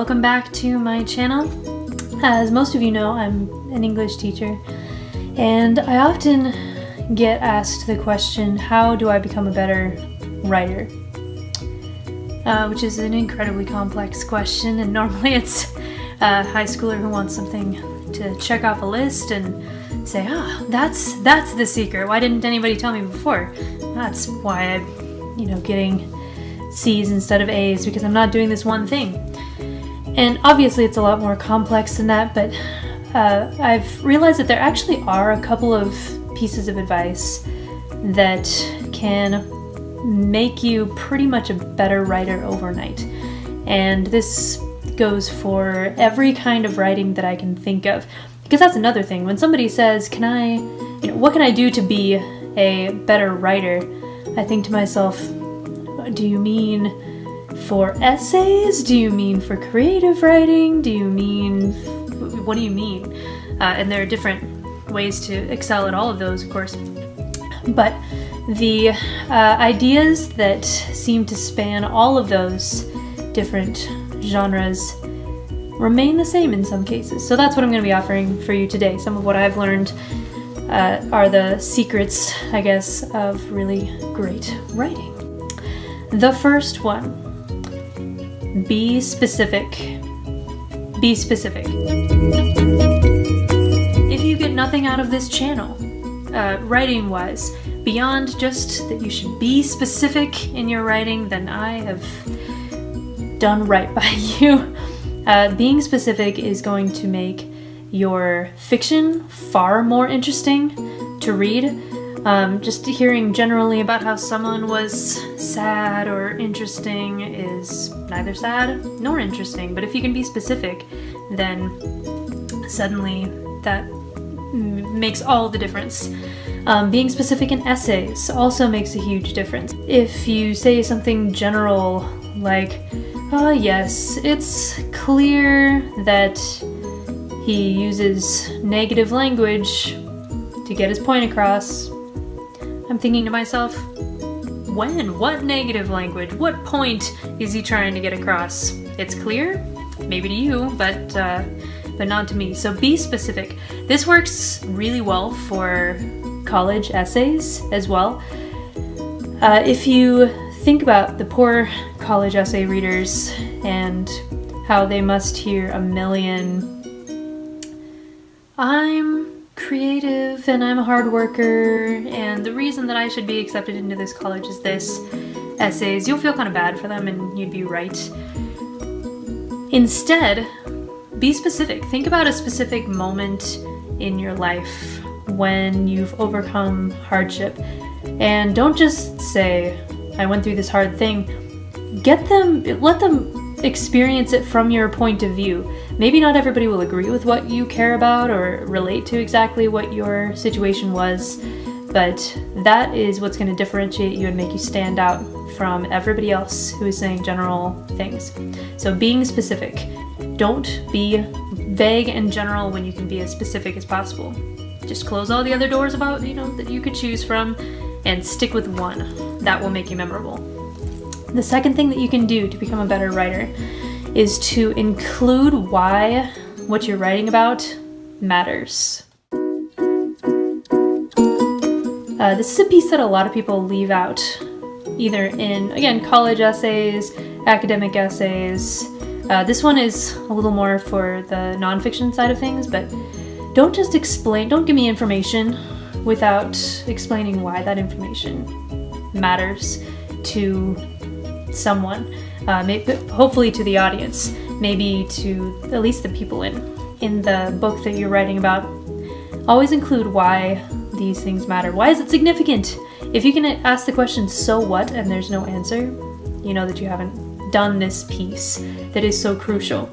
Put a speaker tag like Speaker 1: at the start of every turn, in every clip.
Speaker 1: welcome back to my channel. As most of you know, I'm an English teacher, and I often get asked the question, how do I become a better writer? Which is an incredibly complex question, and normally it's a high schooler who wants something to check off a list and say, that's the secret. Why didn't anybody tell me before? That's why I'm, getting C's instead of A's, because I'm not doing this one thing. And obviously it's a lot more complex than that, but I've realized that there actually are a couple of pieces of advice that can make you pretty much a better writer overnight. And this goes for every kind of writing that I can think of. Because that's another thing. When somebody says, what can I do to be a better writer? I think to myself, do you mean for essays? Do you mean for creative writing? What do you mean? And there are different ways to excel at all of those, of course. But the ideas that seem to span all of those different genres remain the same in some cases. So that's what I'm going to be offering for you today. Some of what I've learned are the secrets, I guess, of really great writing. The first one, be specific. Be specific. If you get nothing out of this channel, writing-wise, beyond just that you should be specific in your writing, then I have done right by you. Being specific is going to make your fiction far more interesting to read. Just hearing generally about how someone was sad or interesting is neither sad nor interesting. But if you can be specific, then suddenly that makes all the difference. Being specific in essays also makes a huge difference. If you say something general like, yes, it's clear that he uses negative language to get his point across. I'm thinking to myself, when? What negative language? What point is he trying to get across? It's clear, maybe to you, but not to me. So be specific. This works really well for college essays as well. If you think about the poor college essay readers and how they must hear a million, I'm creative and I'm a hard worker and the reason that I should be accepted into this college is this essays, you'll feel kind of bad for them and you'd be right. Instead, be specific. Think about a specific moment in your life when you've overcome hardship, and don't just say, I went through this hard thing. Let them experience it from your point of view. Maybe not everybody will agree with what you care about or relate to exactly what your situation was, but that is what's going to differentiate you and make you stand out from everybody else who is saying general things. So being specific. Don't be vague and general when you can be as specific as possible. Just close all the other doors about, that you could choose from and stick with one. That will make you memorable. The second thing that you can do to become a better writer is to include why what you're writing about matters. This is a piece that a lot of people leave out, either in, again, college essays, academic essays. This one is a little more for the nonfiction side of things, but don't just explain, don't give me information without explaining why that information matters to someone, hopefully to the audience, maybe to at least the people in the book that you're writing about. Always include why these things matter. Why is it significant? If you can ask the question, so what, and there's no answer, you know that you haven't done this piece that is so crucial.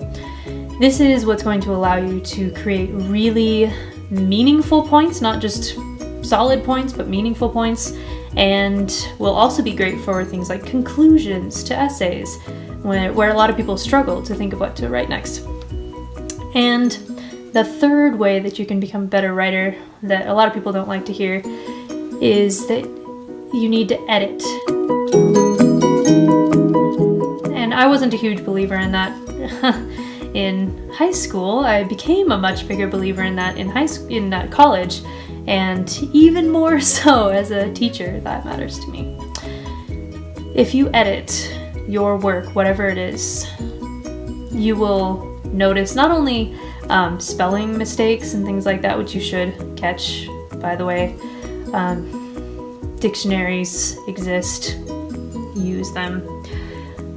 Speaker 1: This is what's going to allow you to create really meaningful points, not just solid points, but meaningful points, and will also be great for things like conclusions to essays, where a lot of people struggle to think of what to write next. And the third way that you can become a better writer that a lot of people don't like to hear is that you need to edit. And I wasn't a huge believer in that. in high school. I became a much bigger believer in that in college, and even more so as a teacher. That matters to me. If you edit your work, whatever it is, you will notice not only spelling mistakes and things like that, which you should catch, by the way. Dictionaries exist, use them.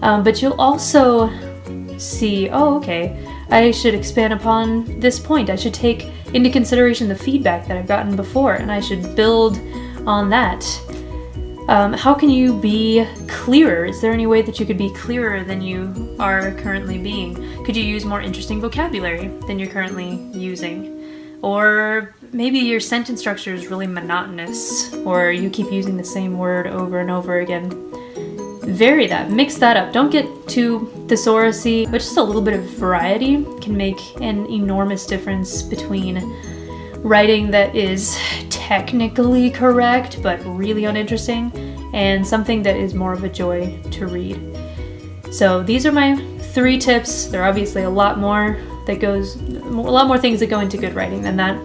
Speaker 1: But you'll also see, oh, okay, I should expand upon this point. I should take into consideration the feedback that I've gotten before, and I should build on that. How can you be clearer? Is there any way that you could be clearer than you are currently being? Could you use more interesting vocabulary than you're currently using? Or maybe your sentence structure is really monotonous, or you keep using the same word over and over again. Vary that, mix that up. Don't get too thesaurus-y, but just a little bit of variety can make an enormous difference between writing that is technically correct but really uninteresting, and something that is more of a joy to read. So these are my 3 tips. There are obviously a lot more things that go into good writing than that.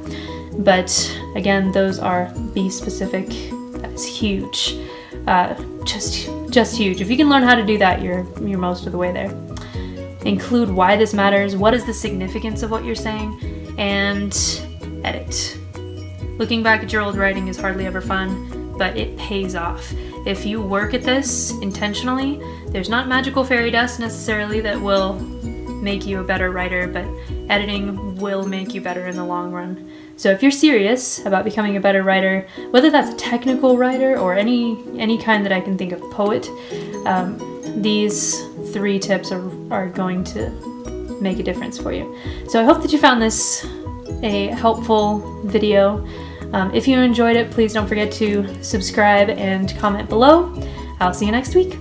Speaker 1: But again, those are be specific. That is huge. Just huge. If you can learn how to do that, you're most of the way there. Include why this matters, what is the significance of what you're saying, and edit. Looking back at your old writing is hardly ever fun, but it pays off. If you work at this intentionally, there's not magical fairy dust necessarily that will make you a better writer, but editing will make you better in the long run. So if you're serious about becoming a better writer, whether that's a technical writer or any kind that I can think of, poet, these 3 tips are going to make a difference for you. So I hope that you found this a helpful video. If you enjoyed it, please don't forget to subscribe and comment below. I'll see you next week.